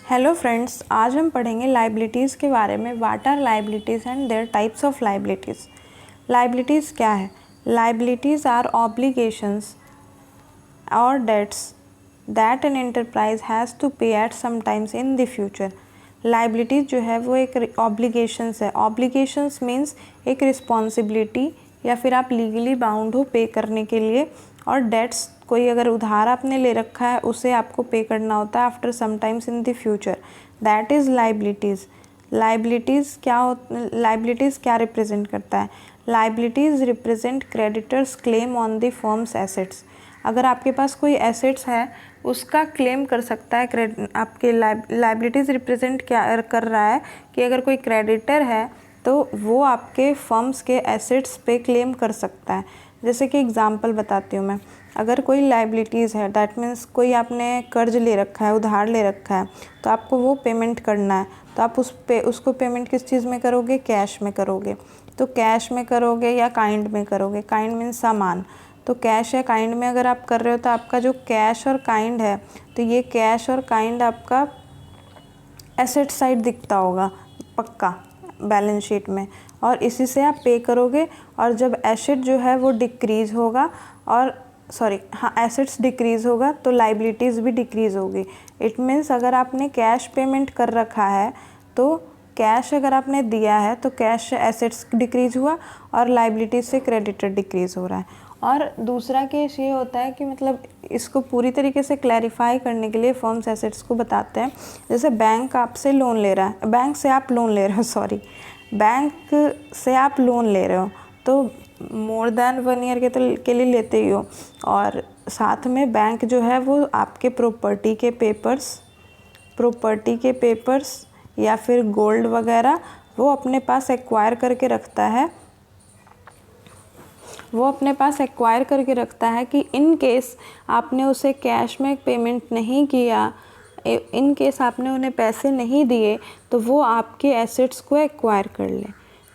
Hello friends, आज हम पढ़ेंगे लाइबिलिटीज़ के बारे में। What are liabilities and their types of liabilities. Liabilities क्या है? लाइबिलिटीज़ आर ऑब्लिगेशंस और debts that an enterprise has to pay at some times in the future. Liabilities जो है वो एक ऑब्लिगेशंस है। ऑब्लिगेशंस मीन्स एक रिस्पॉन्सिबिलिटी या फिर आप लीगली बाउंड हो पे करने के लिए। और डेट्स, कोई अगर उधार आपने ले रखा है उसे आपको पे करना होता है after some times in the future, that is liabilities. Liabilities क्या रिप्रेजेंट करता है? Liabilities represent creditors claim on the firm's assets. अगर आपके पास कोई एसेट्स है उसका क्लेम कर सकता है आपके लाइबिलिटीज़ रिप्रेजेंट क्या कर रहा है कि अगर कोई क्रेडिटर है तो वो आपके फर्म्स के एसेट्स पे क्लेम कर सकता है। जैसे कि एग्जांपल बताती हूँ मैं। अगर कोई लाइबिलिटीज़ है, दैट मीन्स कोई आपने कर्ज ले रखा है, उधार ले रखा है, तो आपको वो पेमेंट करना है। तो आप उसको पेमेंट किस चीज़ में करोगे? कैश में करोगे। तो कैश में करोगे या काइंड में करोगे? काइंड मीन्स सामान। तो कैश या काइंड में अगर आप कर रहे हो तो आपका जो कैश और काइंड है, तो ये कैश और काइंड आपका एसेट साइड दिखता होगा पक्का बैलेंस शीट में, और इसी से आप पे करोगे। और जब एसेट जो है वो डिक्रीज़ होगा एसेट्स डिक्रीज़ होगा तो लाइबिलिटीज़ भी डिक्रीज़ होगी। इट मीन्स अगर आपने कैश पेमेंट कर रखा है तो कैश अगर आपने दिया है तो कैश एसेट्स डिक्रीज़ हुआ और लाइबिलिटीज़ से क्रेडिटर डिक्रीज़ हो रहा है। और दूसरा केस ये होता है कि मतलब इसको पूरी तरीके से क्लैरिफाई करने के लिए फर्म्स एसेट्स को बताते हैं। जैसे बैंक आपसे लोन ले रहा है, बैंक से आप लोन ले रहे हो तो मोर देन 1 ईयर के लिए लेते ही हो, और साथ में बैंक जो है वो आपके प्रॉपर्टी के पेपर्स या फिर गोल्ड वगैरह वो अपने पास एक्वायर करके रखता है कि इन केस आपने उसे कैश में पेमेंट नहीं किया, इन केस आपने उन्हें पैसे नहीं दिए तो वो आपके एसेट्स को एक्वायर कर ले।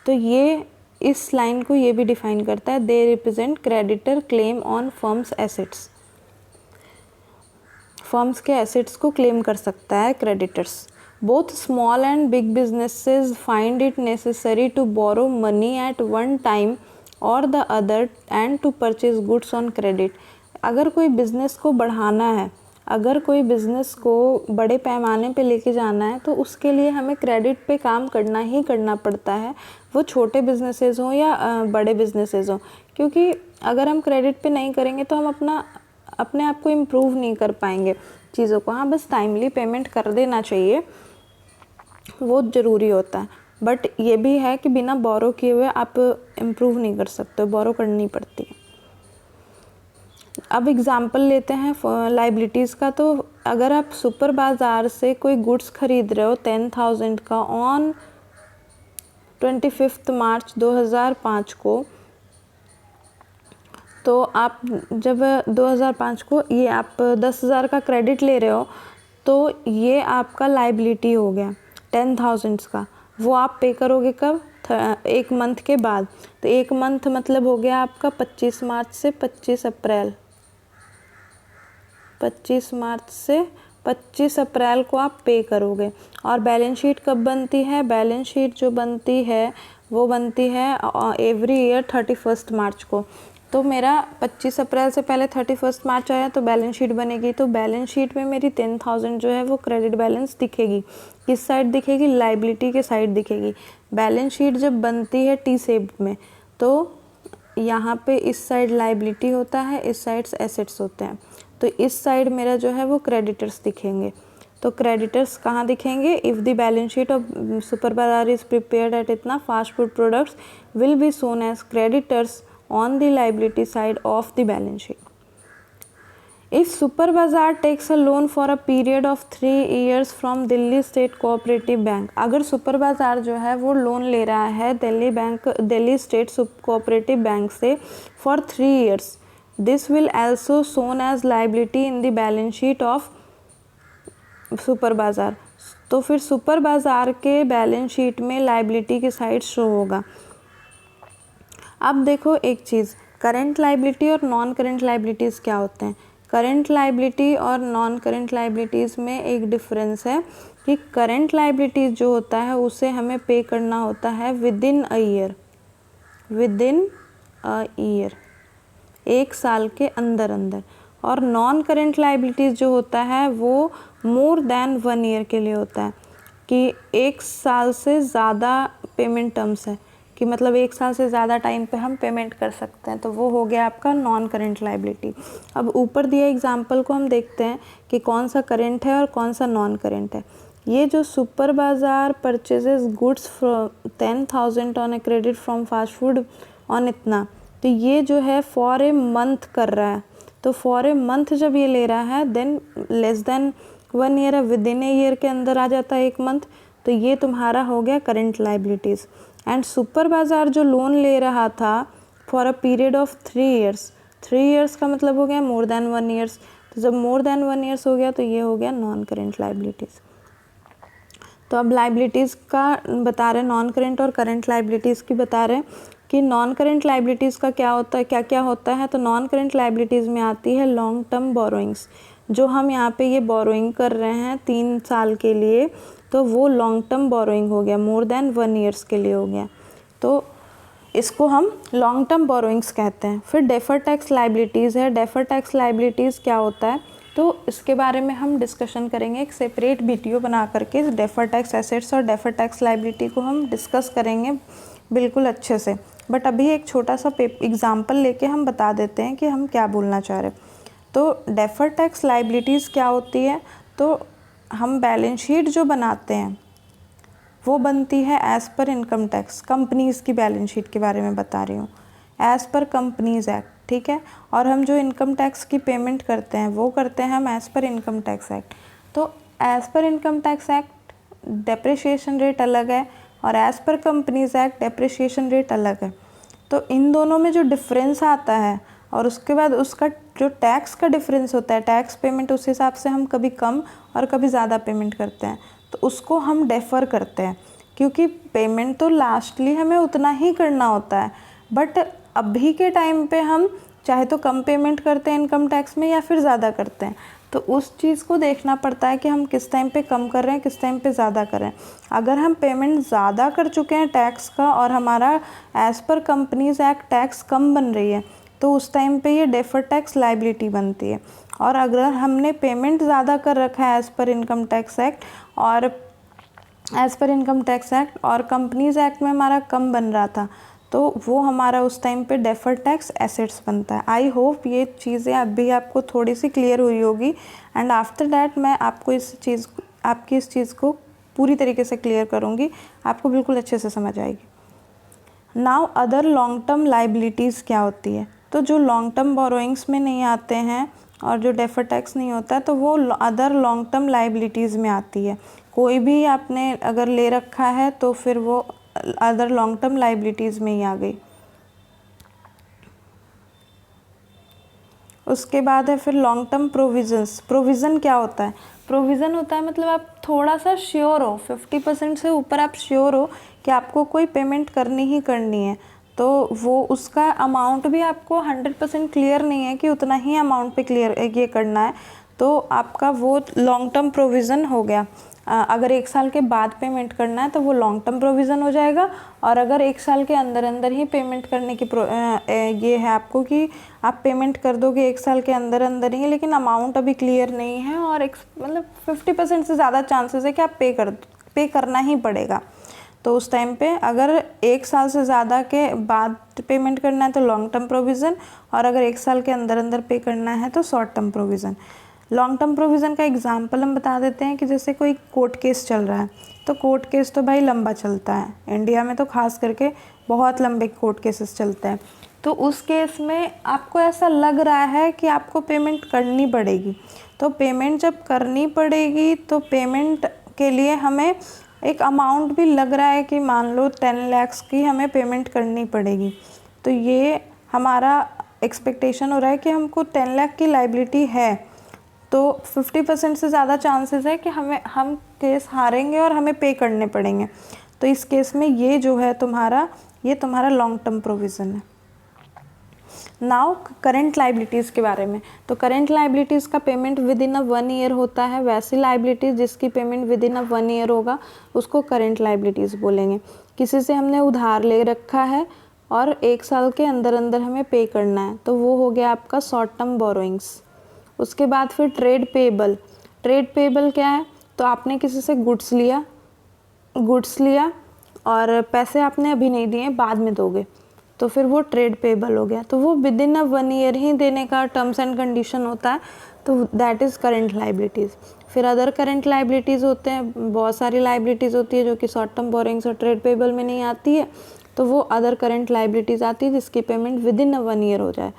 तो ये इस लाइन को ये भी डिफाइन करता है, they represent creditor claim on firm's assets. Firm's के एसेट्स को क्लेम कर सकता है creditors. Both small and big businesses find it necessary to borrow money at one time और the other end to purchase goods on credit. अगर कोई business को बढ़ाना है, अगर कोई बिज़नेस को बड़े पैमाने पे लेके जाना है तो उसके लिए हमें क्रेडिट पे काम करना ही करना पड़ता है, वो छोटे बिजनेसेस हों या बड़े बिजनेसेस हों। क्योंकि अगर हम क्रेडिट पे नहीं करेंगे तो हम अपने आप को इम्प्रूव नहीं कर पाएंगे चीज़ों को। हाँ, बस टाइमली पेमेंट कर देना चाहिए, वो ज़रूरी होता है। बट ये भी है कि बिना बोरो किए हुए आप इम्प्रूव नहीं कर सकते, बोरो करनी पड़ती है। अब एग्ज़ाम्पल लेते हैं लाइबिलिटीज़ का। तो अगर आप सुपर बाज़ार से कोई गुड्स खरीद रहे हो 10,000 का ऑन 25 मार्च 2005 को, तो आप जब 2005 को ये आप 10,000 का क्रेडिट ले रहे हो तो ये आपका लाइबिलिटी हो गया 10,000 का। वो आप पे करोगे कब? 1 मंथ के बाद। तो 1 मंथ मतलब हो गया आपका 25 मार्च से 25 अप्रैल। 25 मार्च से 25 अप्रैल को आप पे करोगे। और बैलेंस शीट कब बनती है? बैलेंस शीट जो बनती है वो बनती है एवरी ईयर 31 मार्च को। तो मेरा 25 अप्रैल से पहले 31 मार्च आया तो बैलेंस शीट बनेगी। तो बैलेंस शीट में मेरी 10,000 जो है वो क्रेडिट बैलेंस दिखेगी। किस साइड दिखेगी? लाइबिलिटी के साइड दिखेगी। बैलेंस शीट जब बनती है टी शेप में तो यहाँ पे इस साइड लाइबिलिटी होता है, इस साइड एसेट्स होते हैं। तो इस साइड मेरा जो है वो क्रेडिटर्स दिखेंगे। तो क्रेडिटर्स कहाँ दिखेंगे? If the balance sheet of super Bazaar is prepared at इतना fast food products will be shown as creditors on the liability side of the balance sheet. If Super Bazaar takes a loan for a period of 3 years from Delhi State Cooperative Bank, अगर super बाज़ार जो है वो loan ले रहा है Delhi state cooperative bank से for 3 years, this will also shown as liability in the balance sheet of super बाज़ार। तो फिर सुपर बाज़ार के बैलेंस शीट में लाइबिलिटी की साइड शो होगा। अब देखो एक चीज़, करंट लाइबिलिटी और नॉन करंट लाइबिलिटीज़ क्या होते हैं? करंट लाइबिलिटी और नॉन करंट लाइबिलिटीज़ में एक डिफरेंस है कि करंट लाइबिलिटीज़ जो होता है उसे हमें पे करना होता है within a year, within a year, 1 साल के अंदर अंदर। और नॉन करंट लाइबिलिटीज़ जो होता है वो मोर देन 1 ईयर के लिए होता है, कि 1 साल से ज़्यादा पेमेंट टर्म्स है, कि मतलब 1 साल से ज़्यादा टाइम पे हम पेमेंट कर सकते हैं, तो वो हो गया आपका नॉन करंट लाइबिलिटी। अब ऊपर दिए एग्जांपल को हम देखते हैं कि कौन सा करंट है और कौन सा नॉन करंट है। ये जो सुपर बाज़ार purchases goods 10,000 on a credit from fast food on इतना, तो ये जो है फॉर ए मंथ कर रहा है, तो फॉर ए मंथ जब ये ले रहा है देन लेस देन 1 ईयर है, विद इन ए ईयर के अंदर आ जाता है 1 मंथ, तो ये तुम्हारा हो गया करंट लाइबिलिटीज़। एंड सुपर बाज़ार जो लोन ले रहा था for a period of 3 years, 3 years का मतलब हो गया मोर देन 1 ईयर्स, तो जब मोर देन 1 ईयर्स हो गया तो ये हो गया नॉन करंट लाइबिलिटीज़। तो अब लाइबिलिटीज़ का बता रहे हैं, नॉन करंट और करंट लाइबिलिटीज़ की बता रहे हैं कि नॉन करंट लाइबिलिटीज़ का क्या होता है, क्या क्या होता है। तो नॉन करंट लाइबिलिटीज़ में आती है लॉन्ग टर्म बोरोइंग्स, जो हम यहाँ पे ये बोरोइंग कर रहे हैं 3 साल के लिए, तो वो लॉन्ग टर्म बोरोइंग हो गया, मोर देन 1 ईयर्स के लिए हो गया, तो इसको हम लॉन्ग टर्म बोरोइंग्स कहते हैं। फिर डेफर टैक्स लाइबिलिटीज़ है। डेफर टैक्स लाइबिलिटीज़ क्या होता है, तो इसके बारे में हम डिस्कशन करेंगे, एक सेपरेट वीडियो बना करके डेफर टैक्स एसेट्स और डेफर टैक्स लाइबिलिटी को हम डिस्कस करेंगे बिल्कुल अच्छे से। बट अभी एक छोटा सा एग्जाम्पल लेके हम बता देते हैं कि हम क्या बोलना चाह रहे हैं। तो डेफर टैक्स लाइबिलिटीज़ क्या होती है, तो हम बैलेंस शीट जो बनाते हैं वो बनती है as per income tax, companies की बैलेंस शीट के बारे में बता रही हूँ, एज़ पर कंपनीज़ एक्ट, ठीक है। और हम जो इनकम टैक्स की पेमेंट करते हैं वो करते हैं हम as per income tax act. तो as per income tax act depreciation rate अलग है और as per companies act depreciation rate अलग है। तो इन दोनों में जो डिफरेंस आता है और उसके बाद उसका जो टैक्स का डिफरेंस होता है, टैक्स पेमेंट उस हिसाब से हम कभी कम और कभी ज़्यादा पेमेंट करते हैं, तो उसको हम डेफ़र करते हैं, क्योंकि पेमेंट तो लास्टली हमें उतना ही करना होता है, बट अभी के टाइम पे हम चाहे तो कम पेमेंट करते हैं इनकम टैक्स में या फिर ज़्यादा करते हैं, तो उस चीज़ को देखना पड़ता है कि हम किस टाइम पे कम कर रहे हैं, किस टाइम पे ज़्यादा कर रहे हैं। अगर हम पेमेंट ज़्यादा कर चुके हैं टैक्स का और हमारा as per companies act tax कम बन रही है, तो उस टाइम पे ये डेफर टैक्स लाइबिलिटी बनती है। और अगर हमने पेमेंट ज़्यादा कर रखा है as per income tax act और कंपनीज़ एक्ट में हमारा कम बन रहा था, तो वो हमारा उस टाइम पे डेफर टैक्स एसेट्स बनता है। आई होप ये चीज़ें अभी आपको थोड़ी सी क्लियर हुई होगी, एंड आफ्टर दैट मैं आपको आपकी इस चीज़ को पूरी तरीके से क्लियर करूँगी, आपको बिल्कुल अच्छे से समझ आएगी। Now other long term liabilities क्या होती है, तो जो लॉन्ग टर्म बोरोइंग्स में नहीं आते हैं और जो डेफर टैक्स नहीं होता है, तो वो अदर लॉन्ग टर्म लाइबिलिटीज़ में आती है। कोई भी आपने अगर ले रखा है तो फिर वो अदर लॉन्ग टर्म लाइबिलिटीज़ में ही आ गई। उसके बाद है फिर लॉन्ग टर्म प्रोविजंस। प्रोविज़न क्या होता है, प्रोविज़न होता है मतलब आप थोड़ा सा श्योर हो, 50% से ऊपर आप श्योर हो कि आपको कोई पेमेंट करनी ही करनी है, तो वो उसका अमाउंट भी आपको 100% क्लियर नहीं है कि उतना ही अमाउंट पे क्लियर ये करना है, तो आपका वो लॉन्ग टर्म प्रोविज़न हो गया। अगर 1 साल के बाद पेमेंट करना है तो वो लॉन्ग टर्म प्रोविज़न हो जाएगा, और अगर 1 साल के अंदर अंदर ही पेमेंट करने की ये है आपको कि आप पेमेंट कर दोगे 1 साल के अंदर अंदर ही, लेकिन अमाउंट अभी क्लियर नहीं है और मतलब 50% से ज़्यादा चांसेस है कि आप पे करना ही पड़ेगा, तो उस टाइम पे अगर 1 साल से ज़्यादा के बाद पेमेंट करना है तो लॉन्ग टर्म प्रोविज़न, और अगर 1 साल के अंदर अंदर पे करना है तो short term provision. Long term provision का एग्जांपल हम बता देते हैं कि जैसे कोई कोर्ट केस चल रहा है, तो कोर्ट केस तो भाई लंबा चलता है, इंडिया में तो खास करके बहुत लंबे कोर्ट केसेस चलते हैं, तो उस केस में आपको ऐसा लग रहा है कि आपको पेमेंट करनी पड़ेगी, तो पेमेंट जब करनी पड़ेगी तो पेमेंट के लिए हमें एक अमाउंट भी लग रहा है कि मान लो 10 लाख की हमें पेमेंट करनी पड़ेगी, तो ये हमारा एक्सपेक्टेशन हो रहा है कि हमको 10 लाख की लाइबिलिटी है, तो 50% से ज़्यादा चांसेस है कि हम केस हारेंगे और हमें पे करने पड़ेंगे, तो इस केस में ये जो है तुम्हारा लॉन्ग टर्म प्रोविज़न है। नाउ करंट लाइबिलिटीज़ के बारे में। तो करंट लाइबिलिटीज़ का payment with in a 1 year होता है। वैसी लाइबिलिटीज़ जिसकी payment with in a 1 year होगा उसको करंट लाइबिलिटीज़ बोलेंगे। किसी से हमने उधार ले रखा है और 1 साल के अंदर अंदर हमें पे करना है, तो वो हो गया आपका शॉर्ट टर्म बोरोइंग्स। उसके बाद फिर ट्रेड पेएबल। ट्रेड पेएबल क्या है? तो आपने किसी से गुड्स लिया और पैसे आपने अभी नहीं दिए, बाद में दोगे, तो फिर वो ट्रेड पेएबल हो गया। तो वो विद इन अ 1 ईयर ही देने का टर्म्स एंड कंडीशन होता है, तो दैट इज़ करंट लाइबिलिटीज़। फिर अदर करंट लाइबिलिटीज़ होते हैं, बहुत सारी लाइबिलिटीज़ होती है जो कि शॉर्ट टर्म बोरिंग्स और ट्रेड पेएबल में नहीं आती है, तो वो अदर करंट लाइबिलिटीज़ आती है जिसकी payment with in a 1 year हो जाए।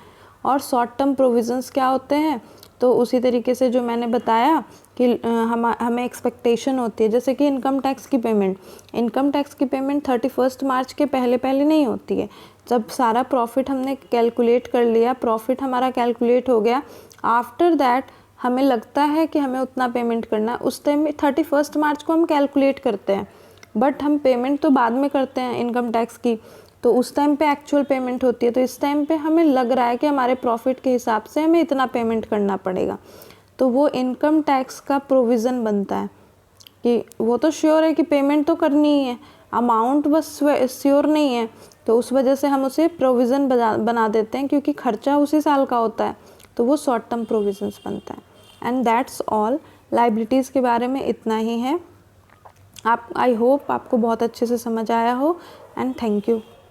और शॉर्ट टर्म प्रोविजंस क्या होते हैं? तो उसी तरीके से जो मैंने बताया कि हमें एक्सपेक्टेशन होती है, जैसे कि इनकम टैक्स की पेमेंट 31 मार्च के पहले नहीं होती है। जब सारा प्रॉफिट हमने कैलकुलेट कर लिया, प्रॉफिट हमारा कैलकुलेट हो गया, आफ्टर दैट हमें लगता है कि हमें उतना पेमेंट करना है, उस टाइम में 31 मार्च को हम कैलकुलेट करते हैं, बट हम पेमेंट तो बाद में करते हैं इनकम टैक्स की, तो उस टाइम पे एक्चुअल पेमेंट होती है। तो इस टाइम पे हमें लग रहा है कि हमारे प्रॉफिट के हिसाब से हमें इतना पेमेंट करना पड़ेगा, तो वो इनकम टैक्स का प्रोविज़न बनता है कि वो तो श्योर है कि पेमेंट तो करनी ही है, अमाउंट बस श्योर नहीं है, तो उस वजह से हम उसे प्रोविज़न बना देते हैं, क्योंकि खर्चा उसी साल का होता है, तो वो शॉर्ट टर्म प्रोविजंस बनता है। एंड दैट्स ऑल, लाइबिलिटीज़ के बारे में इतना ही है। आई होप आपको बहुत अच्छे से समझ आया हो, एंड थैंक यू।